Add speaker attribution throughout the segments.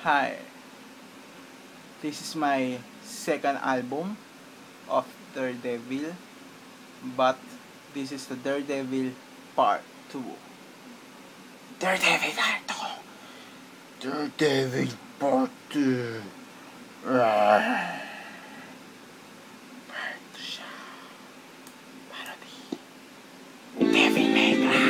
Speaker 1: Hi, this is my second album of Daredevil, but this is the Daredevil Part 2. Daredevil Part 2! Daredevil Part 2! Part 2 siya. Parody. Devil May Cry!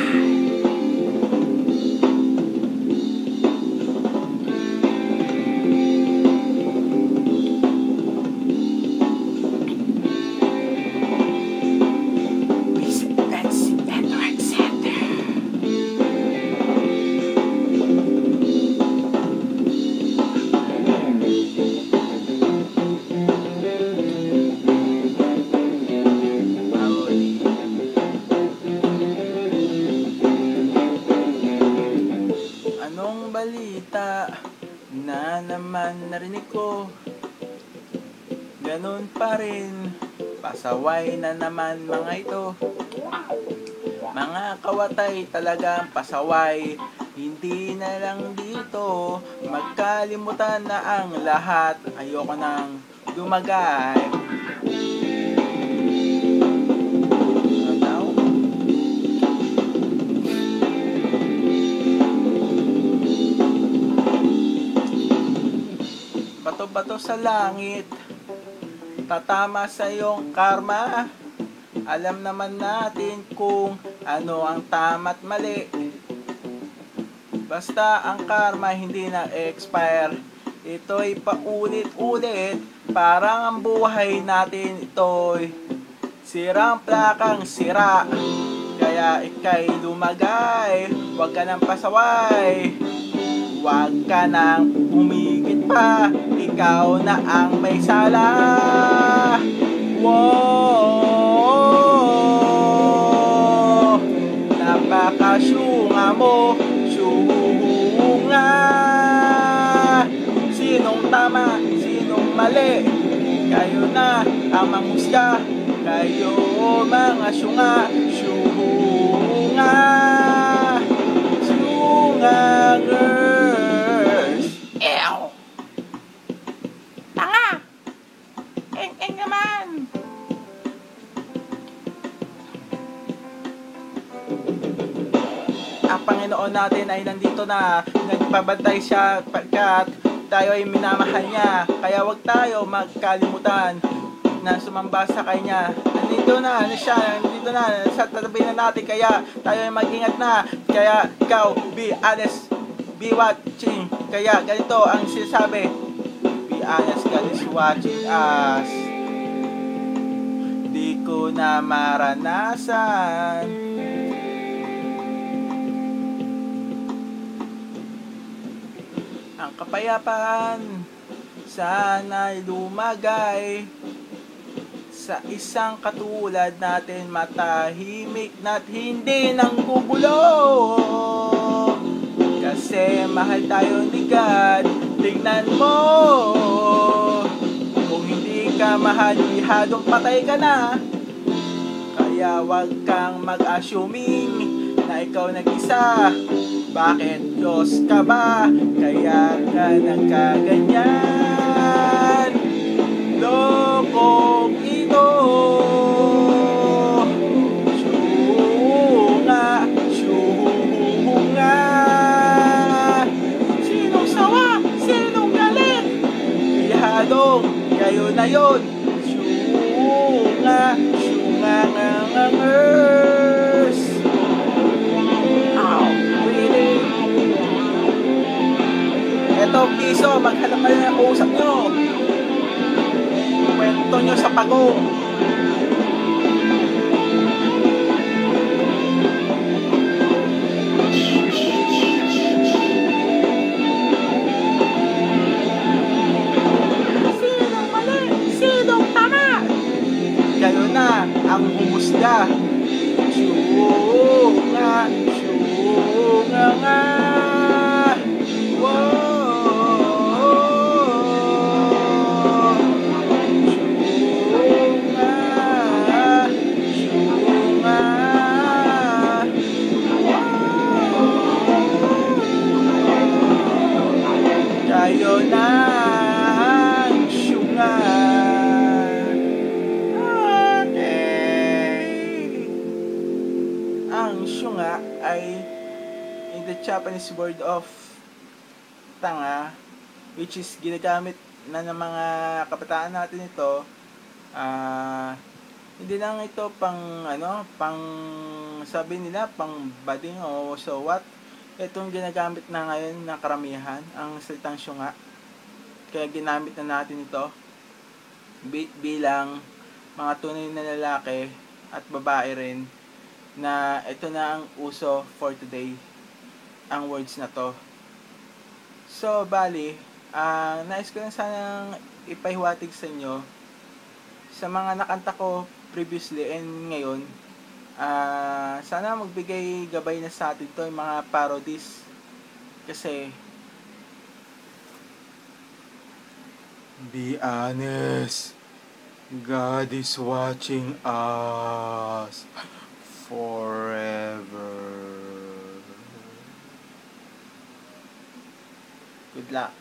Speaker 1: Anong balita na naman narinig ko? Ganun pa rin, pasaway na naman mga ito. Mga kawatay talagang pasaway, hindi na lang dito, magkalimutan na ang lahat, ayoko nang lumagay. Bato-bato sa langit, tatama sa iyong karma. Alam naman natin kung ano ang tama at mali. Basta ang karma hindi na-expire, ito'y paulit-ulit. Parang ang buhay natin ito'y sirang plakang sira. Kaya ika'y lumagay, huwag ka nang pasaway, huwag ka nang umigit pa, ikaw na ang may sala. Wow, napakasyunga mo, syunga. Sinong tama, sinong mali, kayo na ang manghusga. Kayo mga syunga, syunga, syungangers. Ew! Tanga! Eng-eng naman! Ang Panginoon natin ay nandito na, nagbabantay siya pagkat tayo ay minamahal niya. Kaya wag tayo magkalimutan na sumamba sa kanya. Nandito na siya, nandito na, sa tatabi na natin, kaya tayo ay mag-ingat na. Kaya ikaw, be honest, be watching. Kaya ganito ang sinasabi, be honest, God is watching us. Di ko na maranasan ang kapayapaan, sana'y lumagay sa isang katulad natin, matahimik na't hindi nang gugulo. Kasi mahal tayo ni God. Tingnan mo, kung hindi ka mahal, ihadong patay ka na. Kaya wag kang mag-assuming na ikaw nag-isa. Bakit Diyos ka ba? Kaya ka nagkaganyan. Lokong ito, syunga, syunga. Sinong sawa? Sinong galit? Ihadong kayo na yun. Syunga, syungangangers. Ow, really? Eto, piso, maghanap kayo ng usap nyo. Kwento nyo sa pagong. Sinong mali? Sinong tama? Kayo na ang humusga. Syunga, syunga nga. Wow, syunga. na ang syunga. Okay. Ang syunga ay in the Japanese word of tanga, which is ginagamit na ng mga kabataan natin ito. Hindi lang ito pang pang sabi nila pang bading o so what. Itong ginagamit na ngayon ng karamihan ang salitang syunga. Kaya ginamit na natin ito bilang mga tunay na lalaki at babae rin na ito na ang uso for today, ang words na to. So bali, nais ko lang sanang ipahiwatig sa inyo sa mga nakanta ko previously and ngayon. Sana magbigay gabay na sa atin to yung mga parodies, kasi be honest, God is watching us forever. Good luck.